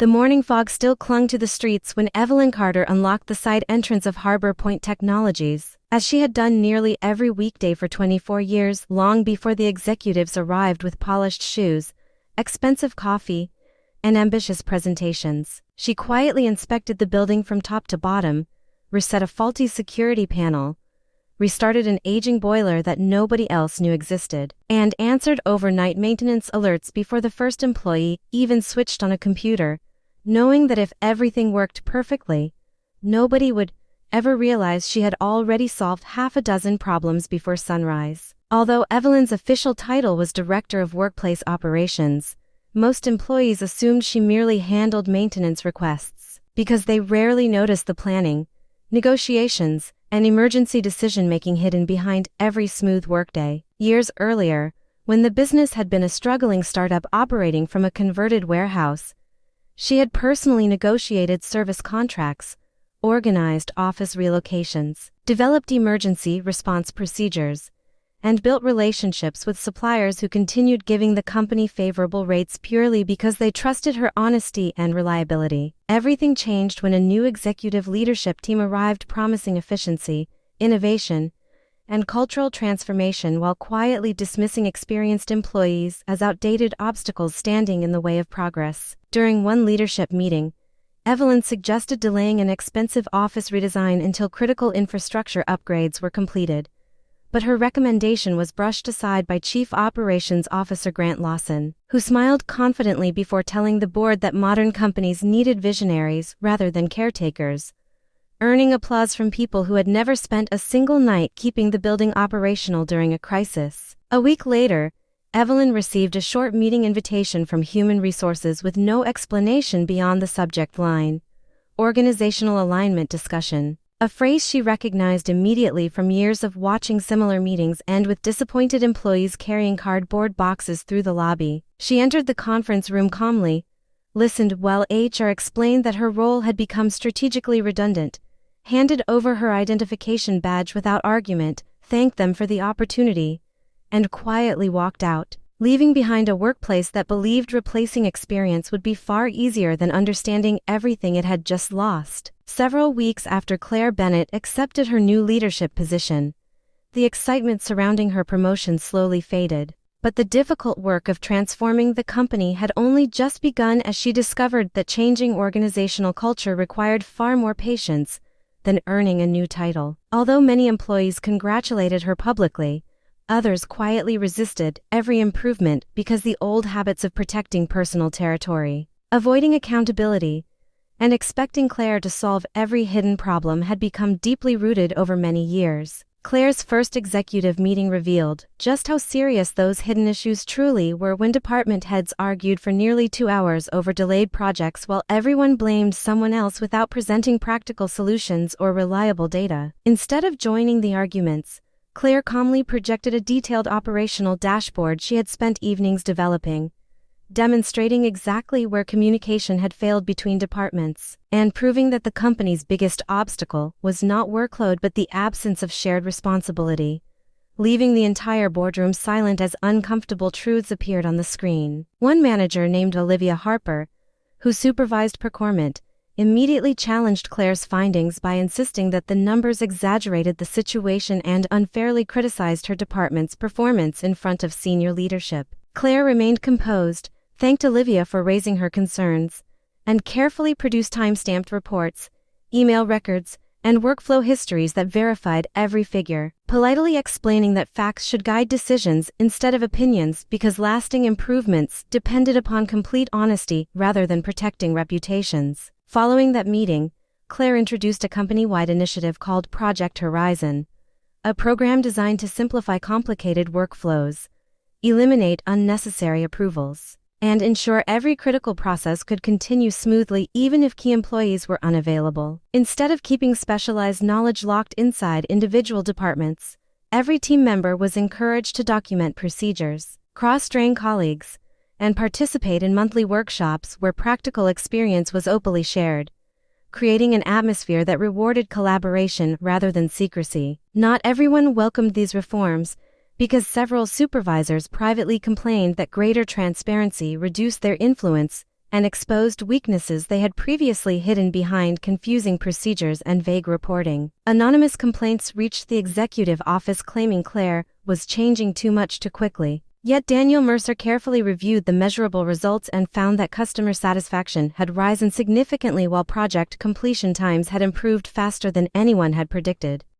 The morning fog still clung to the streets when Evelyn Carter unlocked the side entrance of Harbor Point Technologies, as she had done nearly every weekday for 24 years, long before the executives arrived with polished shoes, expensive coffee, and ambitious presentations. She quietly inspected the building from top to bottom, reset a faulty security panel, restarted an aging boiler that nobody else knew existed, and answered overnight maintenance alerts before the first employee even switched on a computer, knowing that if everything worked perfectly, nobody would ever realize she had already solved half a dozen problems before sunrise. Although Evelyn's official title was Director of Workplace Operations, most employees assumed she merely handled maintenance requests, because they rarely noticed the planning, negotiations, and emergency decision-making hidden behind every smooth workday. Years earlier, when the business had been a struggling startup operating from a converted warehouse, she had personally negotiated service contracts, organized office relocations, developed emergency response procedures, and built relationships with suppliers who continued giving the company favorable rates purely because they trusted her honesty and reliability. Everything changed when a new executive leadership team arrived promising efficiency, innovation, and cultural transformation while quietly dismissing experienced employees as outdated obstacles standing in the way of progress. During one leadership meeting, Evelyn suggested delaying an expensive office redesign until critical infrastructure upgrades were completed, but her recommendation was brushed aside by Chief Operations Officer Grant Lawson, who smiled confidently before telling the board that modern companies needed visionaries rather than caretakers, earning applause from people who had never spent a single night keeping the building operational during a crisis. A week later, Evelyn received a short meeting invitation from Human Resources with no explanation beyond the subject line: Organizational Alignment Discussion. A phrase she recognized immediately from years of watching similar meetings end with disappointed employees carrying cardboard boxes through the lobby. She entered the conference room calmly, listened while HR explained that her role had become strategically redundant, handed over her identification badge without argument, thanked them for the opportunity, and quietly walked out, leaving behind a workplace that believed replacing experience would be far easier than understanding everything it had just lost. Several weeks after Clare Bennett accepted her new leadership position, the excitement surrounding her promotion slowly faded. But the difficult work of transforming the company had only just begun as she discovered that changing organizational culture required far more patience than earning a new title. Although many employees congratulated her publicly, others quietly resisted every improvement because the old habits of protecting personal territory, avoiding accountability, and expecting Clare to solve every hidden problem had become deeply rooted over many years. Clare's first executive meeting revealed just how serious those hidden issues truly were when department heads argued for nearly 2 hours over delayed projects while everyone blamed someone else without presenting practical solutions or reliable data. Instead of joining the arguments, Clare calmly projected a detailed operational dashboard she had spent evenings developing, demonstrating exactly where communication had failed between departments, and proving that the company's biggest obstacle was not workload but the absence of shared responsibility, leaving the entire boardroom silent as uncomfortable truths appeared on the screen. One manager named Olivia Harper, who supervised procurement, immediately challenged Clare's findings by insisting that the numbers exaggerated the situation and unfairly criticized her department's performance in front of senior leadership. Clare remained composed, thanked Olivia for raising her concerns, and carefully produced time-stamped reports, email records, and workflow histories that verified every figure, politely explaining that facts should guide decisions instead of opinions because lasting improvements depended upon complete honesty rather than protecting reputations. Following that meeting, Clare introduced a company-wide initiative called Project Horizon, a program designed to simplify complicated workflows, eliminate unnecessary approvals, and ensure every critical process could continue smoothly even if key employees were unavailable. Instead of keeping specialized knowledge locked inside individual departments, every team member was encouraged to document procedures, cross-train colleagues, and participate in monthly workshops where practical experience was openly shared, creating an atmosphere that rewarded collaboration rather than secrecy. Not everyone welcomed these reforms, because several supervisors privately complained that greater transparency reduced their influence and exposed weaknesses they had previously hidden behind confusing procedures and vague reporting. Anonymous complaints reached the executive office claiming Clare was changing too much too quickly. Yet Daniel Mercer carefully reviewed the measurable results and found that customer satisfaction had risen significantly while project completion times had improved faster than anyone had predicted.